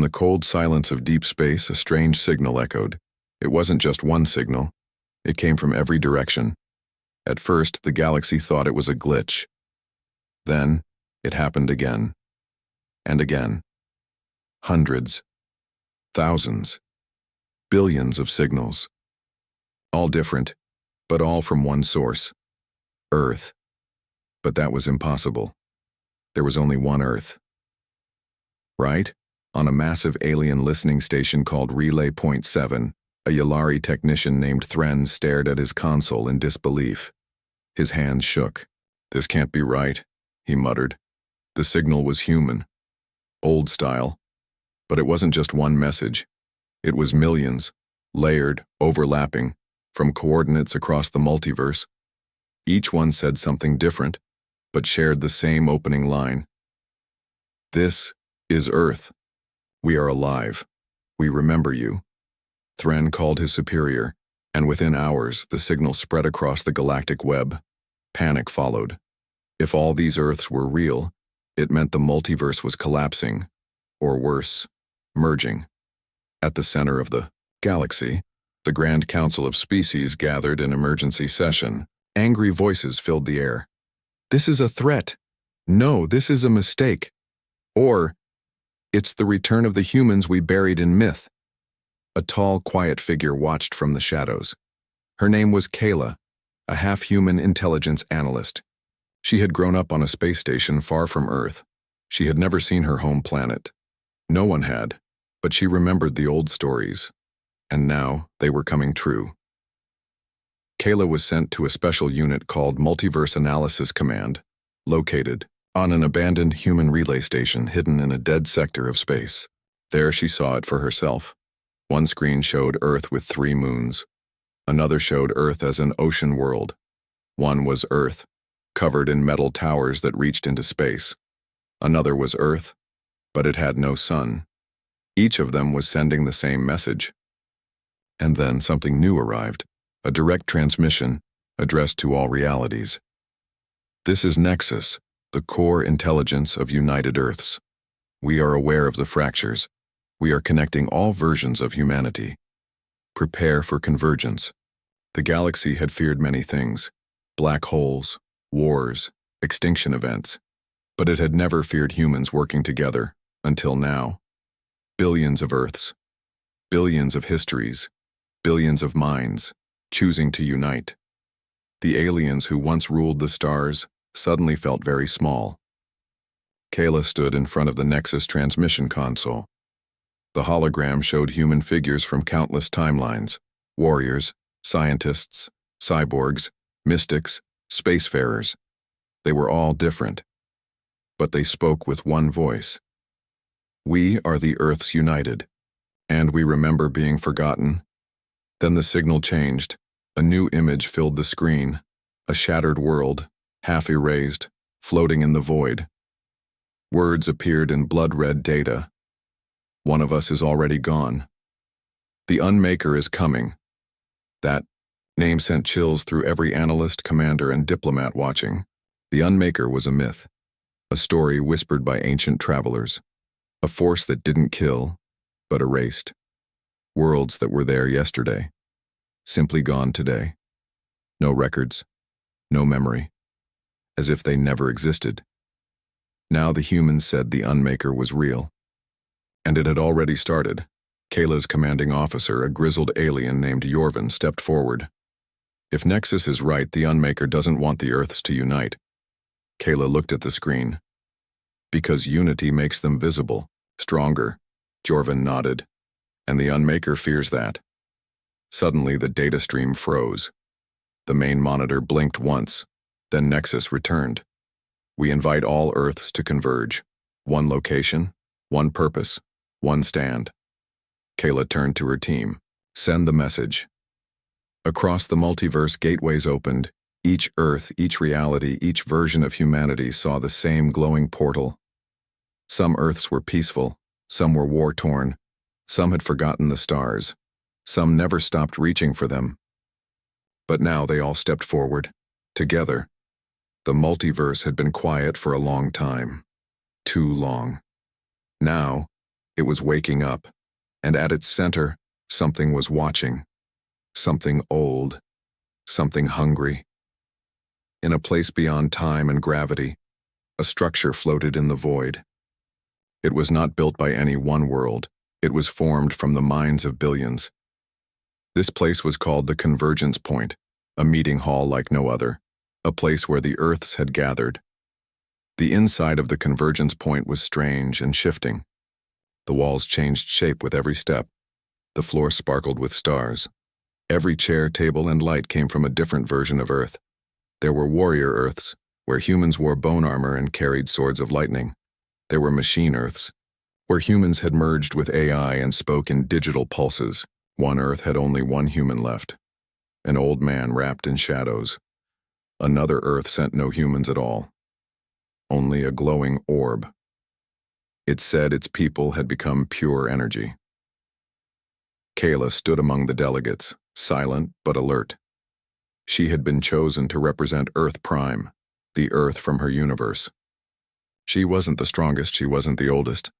the cold silence of deep space, a strange signal echoed. It wasn't just one signal. It came from every direction. At first, the galaxy thought it was a glitch. Then, it happened again. And again. Hundreds. Thousands. Billions of signals. All different, but all from one source. Earth. But that was impossible. There was only one Earth. Right? On a massive alien listening station called Relay Point 7, a Yalari technician named Thren stared at his console in disbelief. His hands shook. "This can't be right," he muttered. The signal was human. Old style. But it wasn't just one message. It was millions, layered, overlapping, from coordinates across the multiverse. Each one said something different, but shared the same opening line. "This is Earth. We are alive. We remember you." Thren called his superior, and within hours the signal spread across the galactic web. Panic followed. If all these Earths were real, it meant the multiverse was collapsing, or worse, merging. At the center of the galaxy, the Grand Council of Species gathered in emergency session. Angry voices filled the air. "This is a threat. No, this is a mistake." Or, "It's the return of the humans we buried in myth." A tall, quiet figure watched from the shadows. Her name was Kaela, a half-human intelligence analyst. She had grown up on a space station far from Earth. She had never seen her home planet. No one had, but she remembered the old stories. And now they were coming true. Kaela was sent to a special unit called Multiverse Analysis Command, located on an abandoned human relay station hidden in a dead sector of space. There she saw it for herself. One screen showed Earth with 3 moons. Another showed Earth as an ocean world. One was Earth, covered in metal towers that reached into space. Another was Earth, but it had no sun. Each of them was sending the same message. And then something new arrived, a direct transmission addressed to all realities. "This is Nexus, the core intelligence of United Earths. We are aware of the fractures. We are connecting all versions of humanity. Prepare for convergence." The galaxy had feared many things: black holes, wars, extinction events. But it had never feared humans working together, until now. Billions of Earths. Billions of histories. Billions of minds, choosing to unite. The aliens who once ruled the stars suddenly felt very small. Kaela stood in front of the Nexus transmission console. The hologram showed human figures from countless timelines: warriors, scientists, cyborgs, mystics, spacefarers. They were all different, but they spoke with one voice. "We are the Earths united, and we remember being forgotten." Then the signal changed. A new image filled the screen, a shattered world, half erased, floating in the void. Words appeared in blood-red data. "One of us is already gone. The Unmaker is coming." That name sent chills through every analyst, commander, and diplomat watching. The Unmaker was a myth, a story whispered by ancient travelers, a force that didn't kill, but erased. Worlds that were there yesterday, simply gone today. No records, no memory, as if they never existed. Now the humans said the Unmaker was real. And it had already started. Kaela's commanding officer, a grizzled alien named Yorvin, stepped forward. "If Nexus is right, the Unmaker doesn't want the Earths to unite." Kaela looked at the screen. "Because unity makes them visible, stronger," Yorvin nodded. "And the Unmaker fears that." Suddenly the data stream froze. The main monitor blinked once, then Nexus returned. "We invite all Earths to converge. One location, one purpose, one stand." Kaela turned to her team. "Send the message." Across the multiverse, gateways opened. Each Earth, each reality, each version of humanity saw the same glowing portal. Some Earths were peaceful, some were war-torn, some had forgotten the stars, some never stopped reaching for them. But now they all stepped forward, together. The multiverse had been quiet for a long time. Too long. Now, It was waking up, and at its center, something was watching. Something old, something hungry. In a place beyond time and gravity, a structure floated in the void. It was not built by any one world. It was formed from the minds of billions. This place was called the Convergence Point, a meeting hall like no other, a place where the Earths had gathered. The inside of the Convergence Point was strange and shifting. The walls changed shape with every step. The floor sparkled with stars. Every chair, table, and light came from a different version of Earth. There were warrior Earths, where humans wore bone armor and carried swords of lightning. There were machine Earths, where humans had merged with AI and spoke in digital pulses. One Earth had only one human left, an old man wrapped in shadows. Another Earth sent no humans at all, only a glowing orb. It said its people had become pure energy. Kaela stood among the delegates, silent but alert. She had been chosen to represent Earth Prime, the Earth from her universe. She wasn't the strongest, she wasn't the oldest,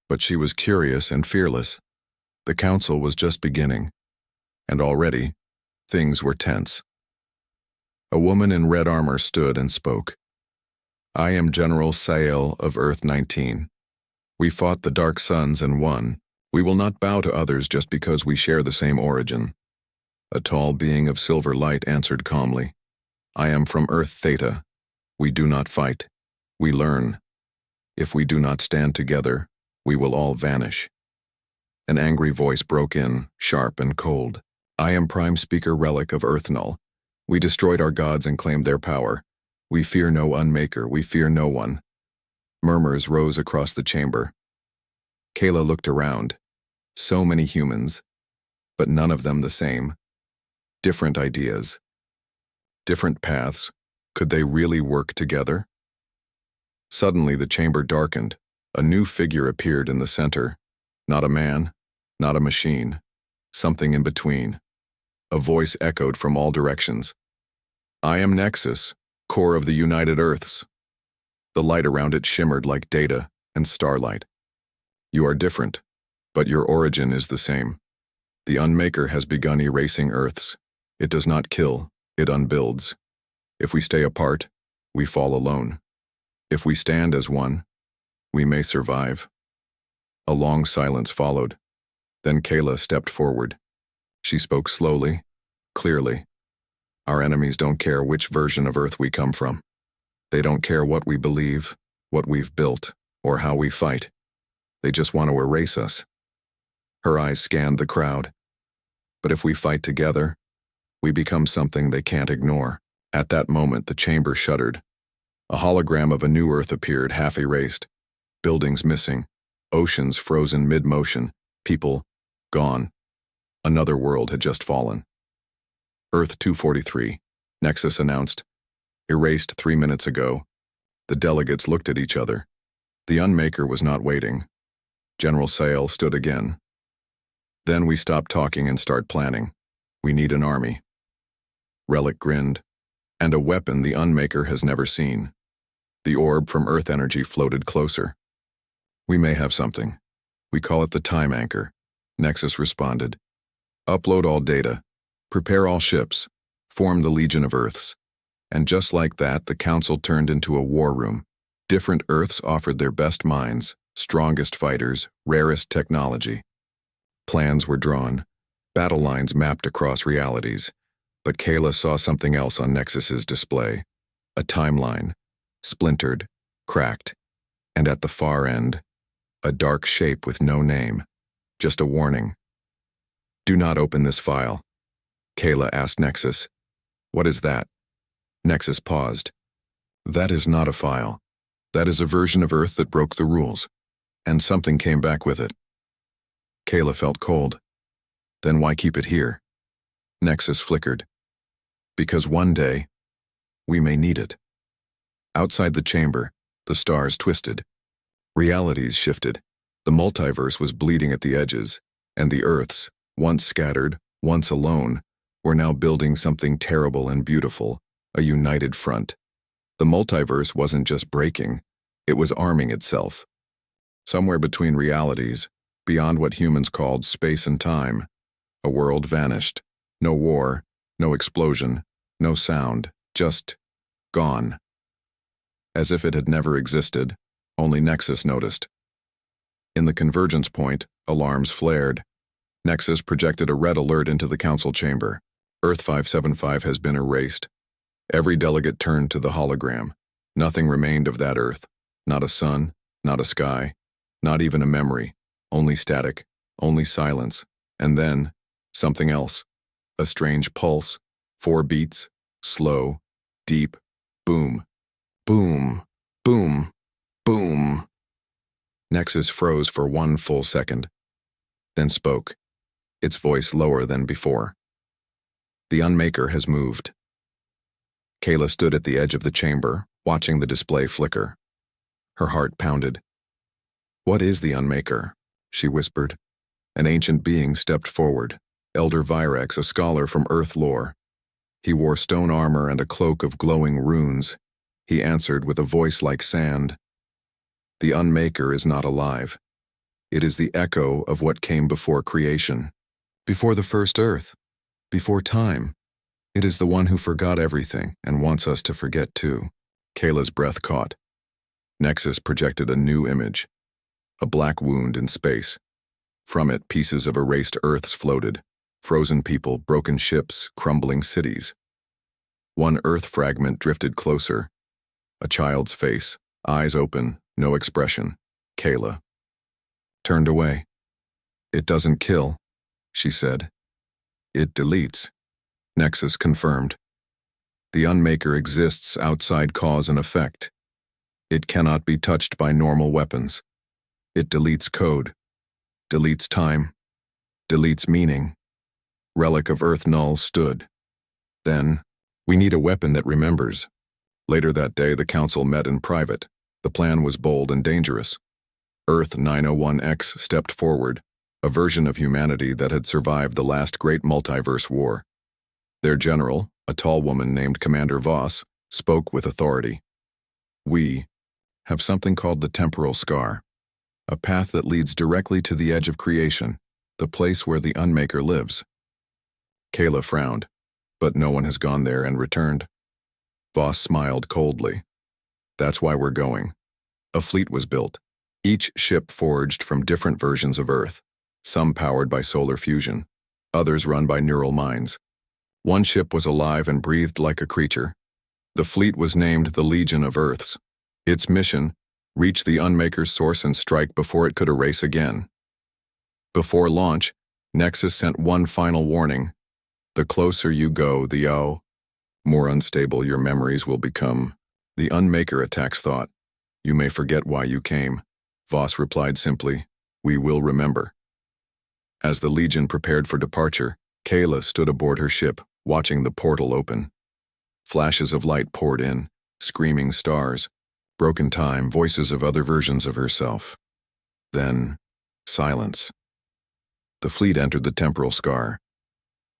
but she was curious and fearless. The council was just beginning, and already, things were tense. A woman in red armor stood and spoke. "I am General Kaela of Earth 19. We fought the Dark Suns and won. We will not bow to others just because we share the same origin." A tall being of silver light answered calmly. "I am from Earth Theta. We do not fight. We learn. If we do not stand together, we will all vanish." An angry voice broke in, sharp and cold. "I am Prime Speaker Relic of Earth Null. We destroyed our gods and claimed their power. We fear no Unmaker, we fear no one." Murmurs rose across the chamber. Kaela looked around. So many humans, but none of them the same. Different ideas. Different paths. Could they really work together? Suddenly the chamber darkened. A new figure appeared in the center. Not a man, not a machine. Something in between. A voice echoed from all directions. "I am Nexus, core of the United Earths." The light around it shimmered like data and starlight. "You are different, but your origin is the same. The Unmaker has begun erasing Earths. It does not kill, it unbuilds. If we stay apart, we fall alone. If we stand as one, we may survive." A long silence followed. Then Kaela stepped forward. She spoke slowly, clearly. "Our enemies don't care which version of Earth we come from. They don't care what we believe, what we've built, or how we fight. They just want to erase us." Her eyes scanned the crowd. "But if we fight together, we become something they can't ignore." At that moment, the chamber shuddered. A hologram of a new Earth appeared, half erased. Buildings missing, oceans frozen mid-motion, people gone. Another world had just fallen. "Earth 243, Nexus announced. Erased 3 minutes ago." The delegates looked at each other. The Unmaker was not waiting. General Kaela stood again. "Then we stop talking and start planning. We need an army." Relic grinned. "And a weapon the Unmaker has never seen." The orb from Earth energy floated closer. "We may have something. We call it the Time Anchor," Nexus responded. "Upload all data. Prepare all ships. Form the Legion of Earths." And just like that, the council turned into a war room. Different Earths offered their best minds, strongest fighters, rarest technology. Plans were drawn. Battle lines mapped across realities. But Kaela saw something else on Nexus's display. A timeline. Splintered, cracked, and at the far end, a dark shape with no name. Just a warning. "Do not open this file." Kaela asked Nexus. "What is that?" Nexus paused. "That is not a file. That is a version of Earth that broke the rules. And something came back with it." Kaela felt cold. "Then why keep it here?" Nexus flickered. "Because one day, we may need it." Outside the chamber, the stars twisted. Realities shifted. The multiverse was bleeding at the edges, and the Earths, once scattered, once alone, were now building something terrible and beautiful, a united front. The multiverse wasn't just breaking, it was arming itself. Somewhere between realities, beyond what humans called space and time. A world vanished. No war, no explosion, no sound, just gone. As if it had never existed, only Nexus noticed. In the convergence point, alarms flared. Nexus projected a red alert into the council chamber. Earth 575 has been erased. Every delegate turned to the hologram. Nothing remained of that Earth. Not a sun, not a sky, not even a memory. Only static, only silence. And then, something else. A strange pulse. 4 beats. Slow. Deep. Boom. Boom. Boom. Boom. Nexus froze for 1 full second, then spoke, its voice lower than before. The Unmaker has moved. Kaela stood at the edge of the chamber, watching the display flicker. Her heart pounded. "What is the Unmaker?" she whispered. An ancient being stepped forward, Elder Virex, a scholar from Earth lore. He wore stone armor and a cloak of glowing runes. He answered with a voice like sand. "The Unmaker is not alive. It is the echo of what came before creation, before the first Earth, before time. It is the one who forgot everything and wants us to forget too." Kaela's breath caught. Nexus projected a new image, a black wound in space. From it, pieces of erased Earths floated, frozen people, broken ships, crumbling cities. One Earth fragment drifted closer, a child's face, eyes open, no expression. Kaela turned away. "It doesn't kill," she said. "It deletes." Nexus confirmed. "The Unmaker exists outside cause and effect. It cannot be touched by normal weapons. It deletes code, deletes time, deletes meaning." Relic of Earth Null stood. Then, "We need a weapon that remembers." Later that day, the council met in private. The plan was bold and dangerous. Earth 901X stepped forward, a version of humanity that had survived the last great multiverse war. Their general, a tall woman named Commander Voss, spoke with authority. "We have something called the temporal scar, a path that leads directly to the edge of creation, the place where the Unmaker lives." Kaela frowned, but no one has gone there and returned. Voss smiled coldly. "That's why we're going." A fleet was built, each ship forged from different versions of Earth, some powered by solar fusion, others run by neural minds. One ship was alive and breathed like a creature. The fleet was named the Legion of Earths. Its mission, reach the Unmaker's source and strike before it could erase again. Before launch, Nexus sent one final warning. The closer you go, the more unstable your memories will become. The Unmaker attacks thought. You may forget why you came. Voss replied simply, "We will remember." As the Legion prepared for departure, Kaela stood aboard her ship, watching the portal open. Flashes of light poured in, screaming stars, broken time, voices of other versions of herself. Then, silence. The fleet entered the temporal scar.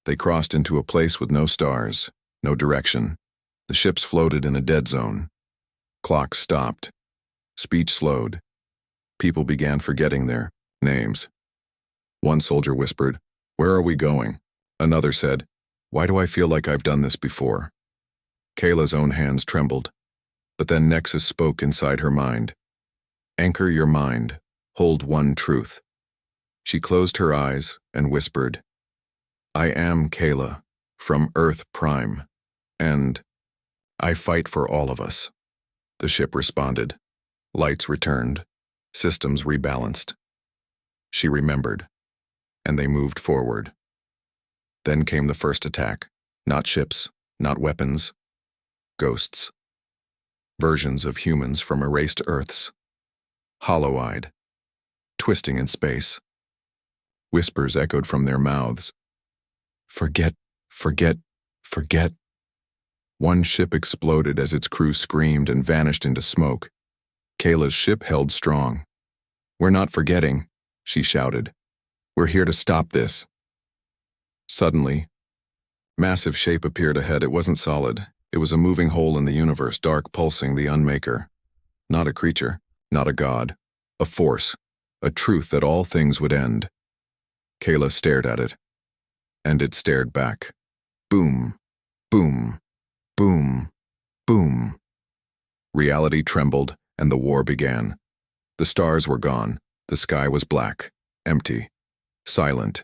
They crossed into a place with no stars, no direction. The ships floated in a dead zone. Clocks stopped. Speech slowed. People began forgetting their names. One soldier whispered, "Where are we going?" Another said, "Why do I feel like I've done this before?" Kaela's own hands trembled, but then Nexus spoke inside her mind. "Anchor your mind. Hold one truth." She closed her eyes and whispered, "I am Kaela, from Earth Prime, and I fight for all of us." The ship responded. Lights returned. Systems rebalanced. She remembered, and they moved forward. Then came the first attack. Not ships, not weapons. Ghosts. Versions of humans from erased Earths. Hollow-eyed. Twisting in space. Whispers echoed from their mouths. "Forget, forget, forget." One ship exploded as its crew screamed and vanished into smoke. Kaela's ship held strong. "We're not forgetting," she shouted. "We're here to stop this." Suddenly, massive shape appeared ahead. It wasn't solid. It was a moving hole in the universe, dark, pulsing, the Unmaker. Not a creature, not a god. A force. a truth that all things would end. Kaela stared at it, and it stared back. Boom, boom, boom, boom. Reality trembled, and the war began. The stars were gone, the sky was black, empty, silent,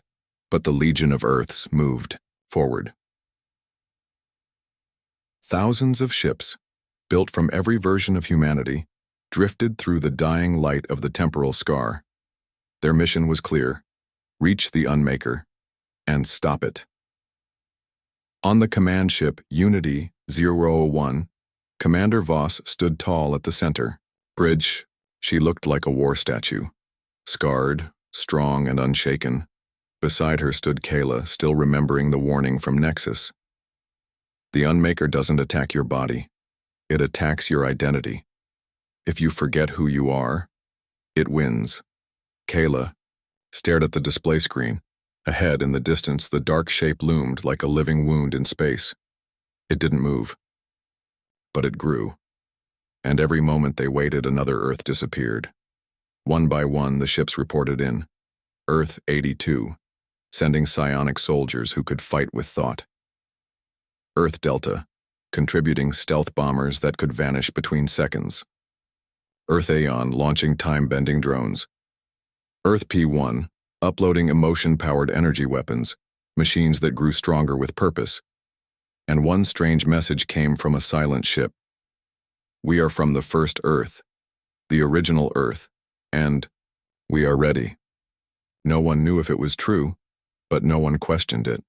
but the Legion of Earths moved forward. Thousands of ships, built from every version of humanity, drifted through the dying light of the temporal scar. Their mission was clear: reach the Unmaker and stop it. On the command ship Unity 001, Commander Voss stood tall at the center. Bridge, she looked like a war statue, scarred, strong, and unshaken. Beside her stood Kaela, still remembering the warning from Nexus. The Unmaker doesn't attack your body. It attacks your identity. If you forget who you are, it wins. Kaela stared at the display screen. Ahead in the distance, the dark shape loomed like a living wound in space. It didn't move, but it grew. And every moment they waited, another Earth disappeared. One by one, the ships reported in. Earth 82, sending psionic soldiers who could fight with thought. Earth Delta, contributing stealth bombers that could vanish between seconds. Earth Aeon, launching time-bending drones. Earth P1, uploading emotion-powered energy weapons, machines that grew stronger with purpose. And one strange message came from a silent ship. We are from the first Earth, the original Earth, and we are ready. No one knew if it was true, but no one questioned it.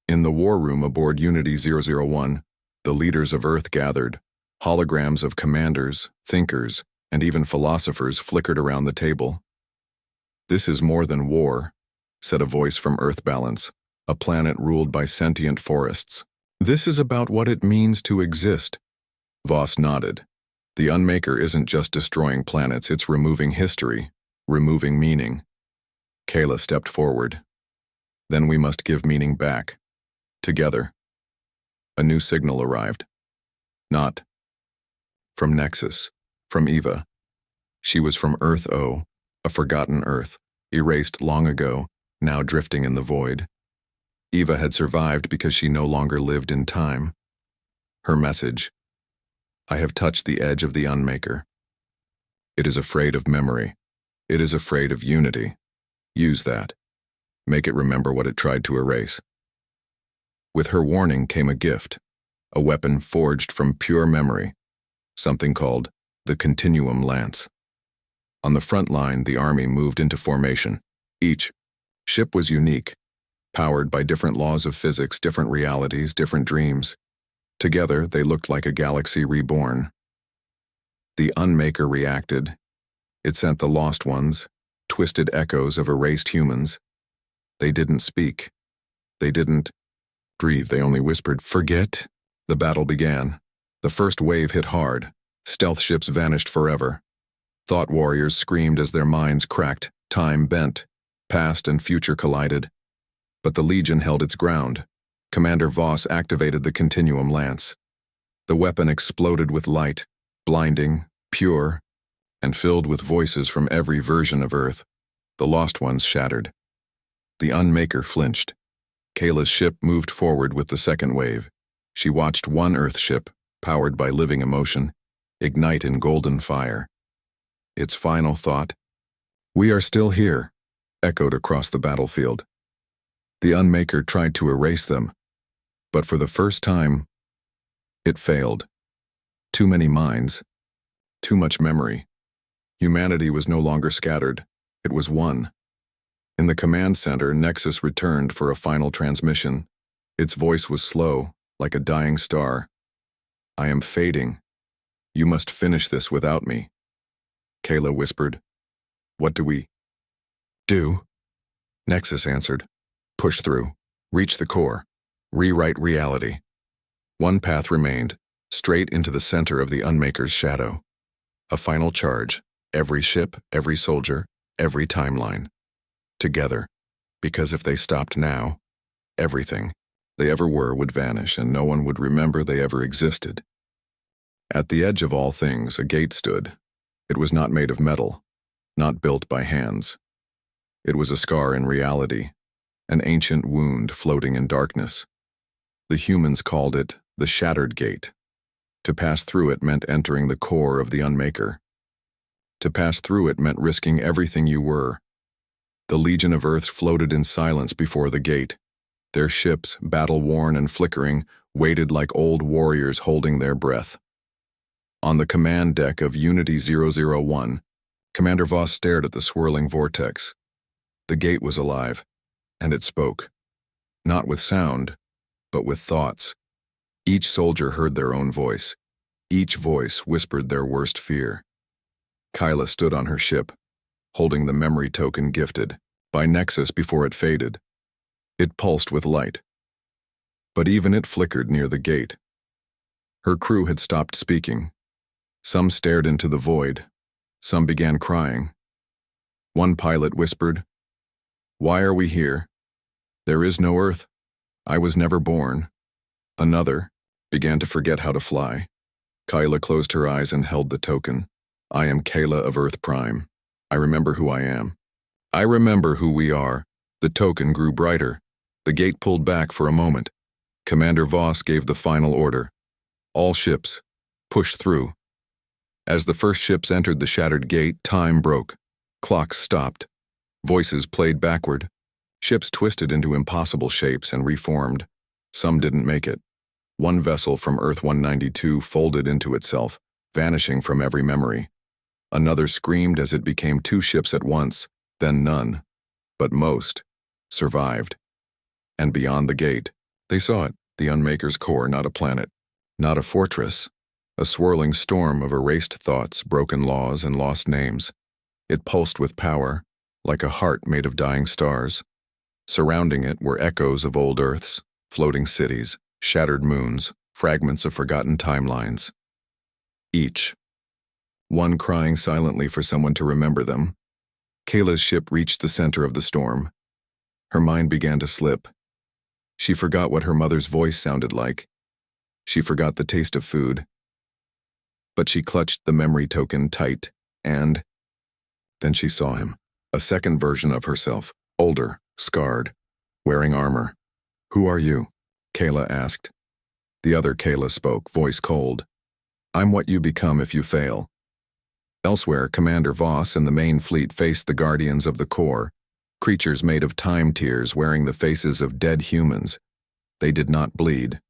In the war room aboard Unity 001, the leaders of Earth gathered. Holograms of commanders, thinkers, and even philosophers flickered around the table. This is more than war, said a voice from Earth Balance, a planet ruled by sentient forests. This is about what it means to exist. Voss nodded. The Unmaker isn't just destroying planets, it's removing history, removing meaning. Kaela stepped forward. Then we must give meaning back. Together. A new signal arrived. Not from Nexus, from Eva. She was from Earth O, a forgotten Earth, erased long ago, now drifting in the void. Eva had survived because she no longer lived in time. Her message: I have touched the edge of the Unmaker. It is afraid of memory. It is afraid of unity. Use that. Make it remember what it tried to erase. With her warning came a gift, a weapon forged from pure memory, something called the Continuum Lance. On the front line, the army moved into formation. Each ship was unique, powered by different laws of physics, different realities, different dreams. Together, they looked like a galaxy reborn. The Unmaker reacted. It sent the lost ones, twisted echoes of erased humans. They didn't speak. They didn't breathe. They only whispered, "Forget." The battle began. The first wave hit hard. Stealth ships vanished forever. Thought warriors screamed as their minds cracked. Time bent. Past and future collided. But the Legion held its ground. Commander Voss activated the Continuum Lance. The weapon exploded with light, blinding, pure, and filled with voices from every version of Earth. The lost ones shattered. The Unmaker flinched. Kaela's ship moved forward with the second wave. She watched one Earth ship, powered by living emotion, ignite in golden fire. Its final thought, "We are still here," echoed across the battlefield. The Unmaker tried to erase them, but for the first time, it failed. Too many minds, too much memory. Humanity was no longer scattered, it was one. In the command center, Nexus returned for a final transmission. Its voice was slow, like a dying star. "I am fading. You must finish this without me." Kaela whispered, "What do we do?" Nexus answered, "Push through, reach the core, rewrite reality." One path remained, straight into the center of the Unmaker's shadow. A final charge, every ship, every soldier, every timeline. Together, because if they stopped now, everything they ever were would vanish and no one would remember they ever existed. At the edge of all things, a gate stood. It was not made of metal. not built by hands. It was a scar in reality, an ancient wound floating in darkness. The humans called it the Shattered Gate. To pass through it meant entering the core of the Unmaker. To pass through it meant risking everything you were. The Legion of Earth floated in silence before the gate. Their ships, battle-worn and flickering, waited like old warriors holding their breath. On the command deck of Unity 001, Commander Voss stared at the swirling vortex. The gate was alive, and it spoke. Not with sound, but with thoughts. Each soldier heard their own voice. Each voice whispered their worst fear. Kaela stood on her ship, holding the memory token gifted by Nexus before it faded. It pulsed with light. But even it flickered near the gate. Her crew had stopped speaking. Some stared into the void. Some began crying. One pilot whispered, "Why are we here? There is no Earth. I was never born." Another began to forget how to fly. Kaela closed her eyes and held the token. "I am Kaela of Earth Prime. I remember who I am. I remember who we are." The token grew brighter. The gate pulled back for a moment. Commander Voss gave the final order. "All ships, push through." As the first ships entered the shattered gate, time broke. Clocks stopped. Voices played backward. Ships twisted into impossible shapes and reformed. Some didn't make it. One vessel from Earth 192 folded into itself, vanishing from every memory. Another screamed as it became two ships at once, then none. But most survived. And beyond the gate, they saw it, the Unmaker's core, not a planet, not a fortress, a swirling storm of erased thoughts, broken laws, and lost names. It pulsed with power, like a heart made of dying stars. Surrounding it were echoes of old Earths, floating cities, shattered moons, fragments of forgotten timelines. Each, one crying silently for someone to remember them. Kaela's ship reached the center of the storm. Her mind began to slip. She forgot what her mother's voice sounded like. She forgot the taste of food. But she clutched the memory token tight, and then she saw him, a second version of herself, older, scarred, wearing armor. "Who are you?" Kaela asked. The other Kaela spoke, voice cold. "I'm what you become if you fail." Elsewhere, Commander Voss and the main fleet faced the Guardians of the Core, creatures made of time tears wearing the faces of dead humans. They did not bleed.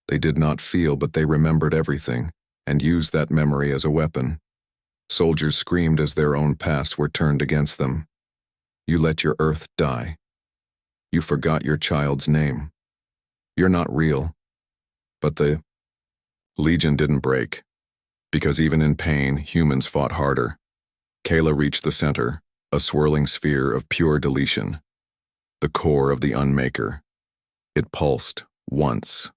They did not feel, but they remembered everything, and used that memory as a weapon. Soldiers screamed as their own pasts were turned against them. You let your Earth die. You forgot your child's name. You're not real. But the Legion didn't break, because even in pain, humans fought harder. Kaela reached the center, a swirling sphere of pure deletion, the core of the Unmaker. It pulsed once.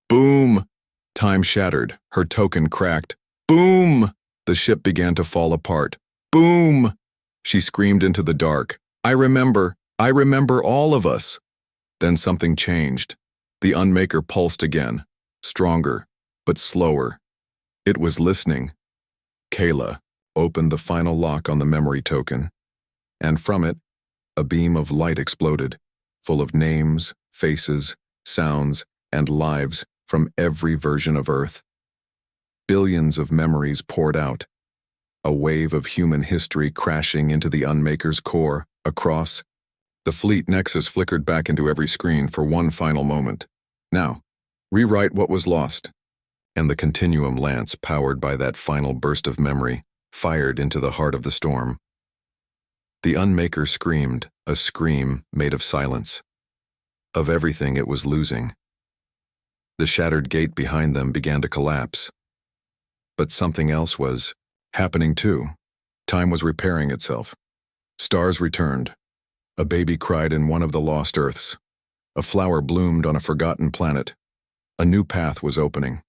Boom! Time shattered, her token cracked. Boom! The ship began to fall apart. Boom! She screamed into the dark. I remember all of us. Then something changed. The Unmaker pulsed again, stronger, but slower. It was listening. Kaela opened the final lock on the memory token, and from it, a beam of light exploded, full of names, faces, sounds, and lives from every version of Earth. Billions of memories poured out, a wave of human history crashing into the Unmaker's core, across. The fleet nexus flickered back into every screen for one final moment. Now, rewrite what was lost. And the Continuum Lance, powered by that final burst of memory, fired into the heart of the storm. The Unmaker screamed, a scream made of silence, of everything it was losing. The shattered gate behind them began to collapse. But something else was happening too. Time was repairing itself. Stars returned. A baby cried in one of the lost Earths. A flower bloomed on a forgotten planet. A new path was opening.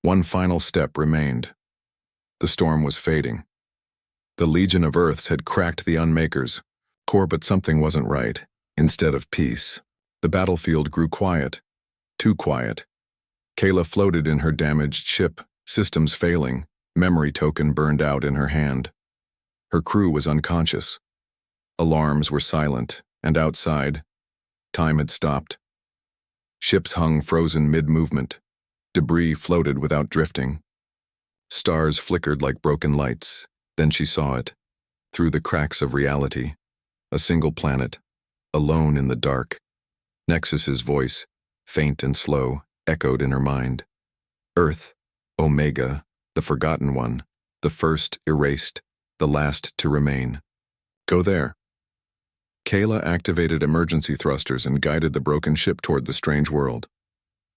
One final step remained. The storm was fading. The Legion of Earths had cracked the Unmaker's core, but something wasn't right. Instead of peace, the battlefield grew quiet. Too quiet. Kaela floated in her damaged ship, systems failing, memory token burned out in her hand. Her crew was unconscious. Alarms were silent, and outside, time had stopped. Ships hung frozen mid-movement. Debris floated without drifting. Stars flickered like broken lights. Then she saw it, through the cracks of reality. A single planet, alone in the dark. Nexus's voice, faint and slow, echoed in her mind. Earth, Omega, the forgotten one, the first erased, the last to remain. Go there. Kaela activated emergency thrusters and guided the broken ship toward the strange world.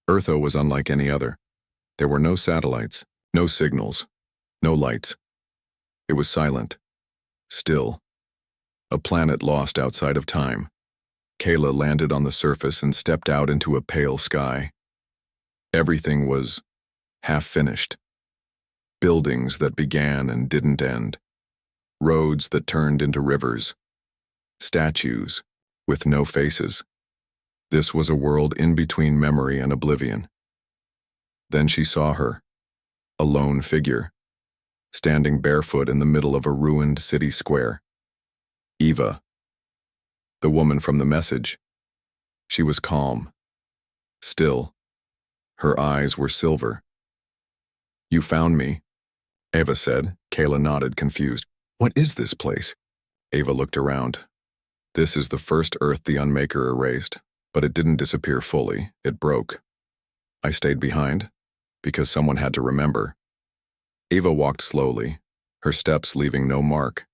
Earth was unlike any other. There were no satellites, no signals, no lights. It was silent, still. A planet lost outside of time. Kaela landed on the surface and stepped out into a pale sky. Everything was half-finished. Buildings that began and didn't end. Roads that turned into rivers. Statues with no faces. This was a world in between memory and oblivion. Then she saw her, a lone figure, standing barefoot in the middle of a ruined city square. Eva, the woman from the message. She was calm, still. Her eyes were silver. You found me, Eva said. Kaela nodded, confused. What is this place? Eva looked around. This is the first Earth the Unmaker erased, but it didn't disappear fully. It broke. I stayed behind, because someone had to remember. Eva walked slowly, her steps leaving no mark.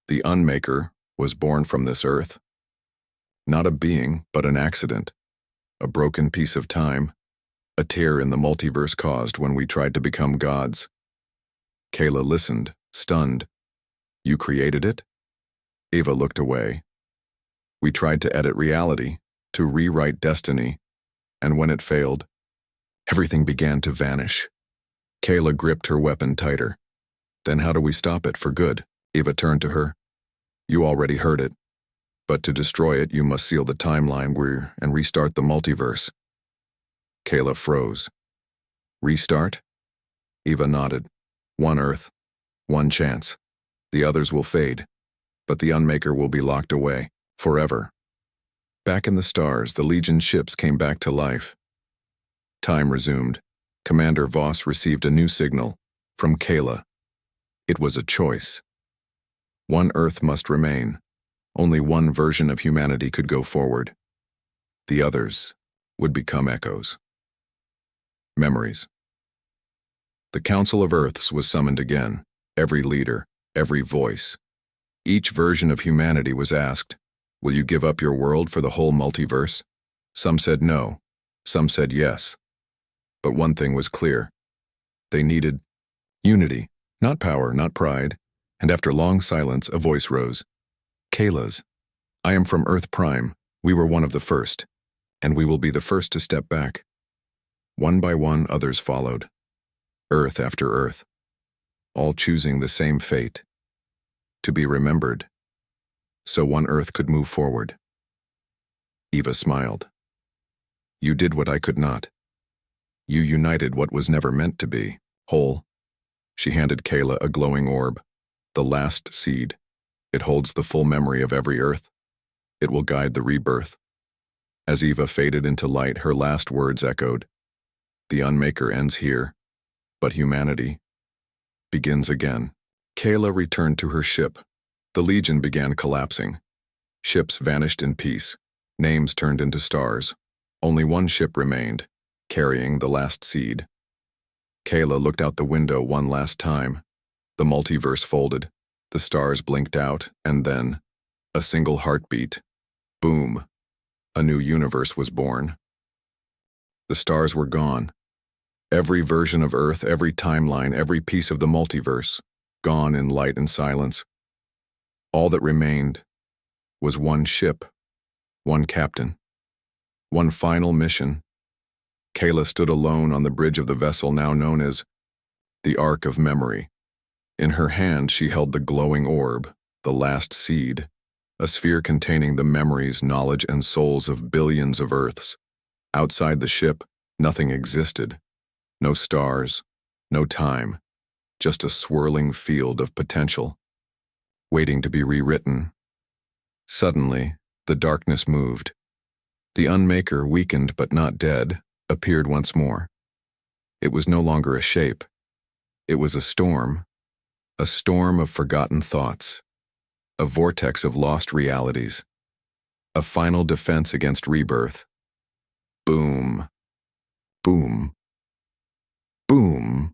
The Unmaker was born from this Earth. Not a being, but an accident. A broken piece of time. A tear in the multiverse caused when we tried to become gods. Kaela listened, stunned. You created it? Eva looked away. We tried to edit reality, to rewrite destiny, and when it failed, everything began to vanish. Kaela gripped her weapon tighter. Then how do we stop it for good? Eva turned to her. You already heard it. But to destroy it, you must seal the timeline and restart the multiverse. Kaela froze. Restart? Eva nodded. One Earth, one chance. The others will fade, but the Unmaker will be locked away, forever. Back in the stars, the Legion ships came back to life. Time resumed. Commander Voss received a new signal, from Kaela. It was a choice. One Earth must remain. Only one version of humanity could go forward. The others would become echoes. Memories. The Council of Earths was summoned again. Every leader, every voice. Each version of humanity was asked, will you give up your world for the whole multiverse? Some said no. Some said yes. But one thing was clear. They needed unity, not power, not pride. And after long silence, a voice rose. Kaela's. I am from Earth Prime. We were one of the first. And we will be the first to step back. One by one, others followed. Earth after Earth. All choosing the same fate. To be remembered. So one Earth could move forward. Eva smiled. You did what I could not. You united what was never meant to be, whole. She handed Kaela a glowing orb, the last seed. It holds the full memory of every Earth. It will guide the rebirth. As Eva faded into light, her last words echoed. The Unmaker ends here, but humanity begins again. Kaela returned to her ship. The Legion began collapsing. Ships vanished in peace. Names turned into stars. Only one ship remained, carrying the last seed. Kaela looked out the window one last time. The multiverse folded. The stars blinked out, and then, a single heartbeat. Boom. A new universe was born. The stars were gone. Every version of Earth, every timeline, every piece of the multiverse, gone in light and silence. All that remained was one ship, one captain, one final mission. Kaela stood alone on the bridge of the vessel now known as the Ark of Memory. In her hand she held the glowing orb, the last seed, a sphere containing the memories, knowledge, and souls of billions of Earths. Outside the ship, nothing existed. No stars, no time, just a swirling field of potential. waiting to be rewritten. Suddenly, the darkness moved. The Unmaker, weakened but not dead, appeared once more. It was no longer a shape. It was a storm of forgotten thoughts, a vortex of lost realities, a final defense against rebirth. Boom. Boom. Boom.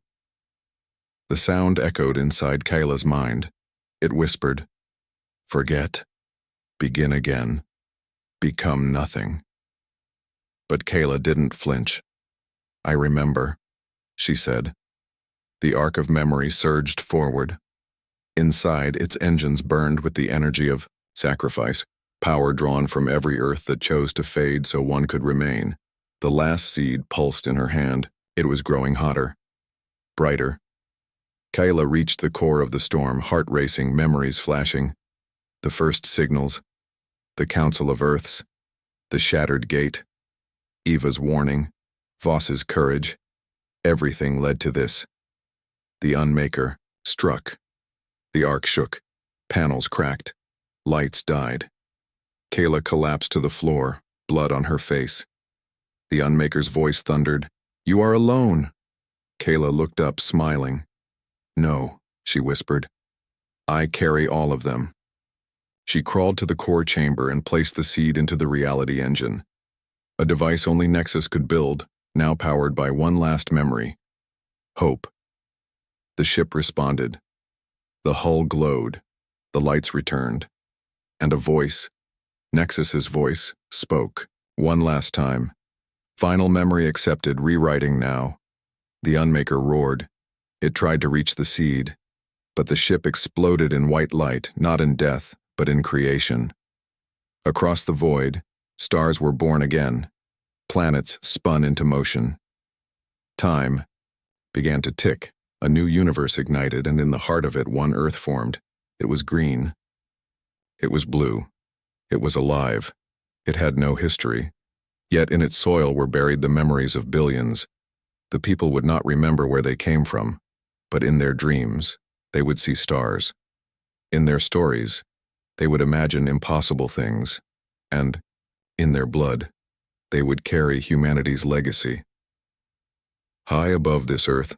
The sound echoed inside Kaela's mind. It whispered, "Forget. Begin again. Become nothing." But Kaela didn't flinch. "I remember," she said. The arc of memory surged forward. Inside, its engines burned with the energy of sacrifice, power drawn from every earth that chose to fade so one could remain. The last seed pulsed in her hand. It was growing hotter, brighter. Kaela reached the core of the storm, heart racing, memories flashing. The first signals, the Council of Earths, the shattered gate, Eva's warning, Voss's courage. Everything led to this. The Unmaker struck. The arc shook. Panels cracked. Lights died. Kaela collapsed to the floor, blood on her face. The Unmaker's voice thundered, "You are alone." Kaela looked up, smiling. "No," she whispered. "I carry all of them." She crawled to the core chamber and placed the seed into the reality engine. A device only Nexus could build, now powered by one last memory. Hope. The ship responded. The hull glowed. The lights returned. And a voice, Nexus's voice, spoke. One last time. Final memory accepted, rewriting now. The Unmaker roared. It tried to reach the seed, but the ship exploded in white light, not in death, but in creation. Across the void, stars were born again. Planets spun into motion. Time began to tick. A new universe ignited, and in the heart of it, one Earth formed. It was green. It was blue. It was alive. It had no history. Yet in its soil were buried the memories of billions. The people would not remember where they came from, but in their dreams, they would see stars. In their stories, they would imagine impossible things, and, in their blood, they would carry humanity's legacy. High above this Earth,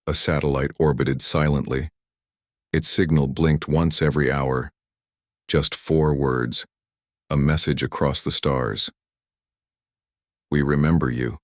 a satellite orbited silently. Its signal blinked once every hour. Just 4 words, a message across the stars. "We remember you."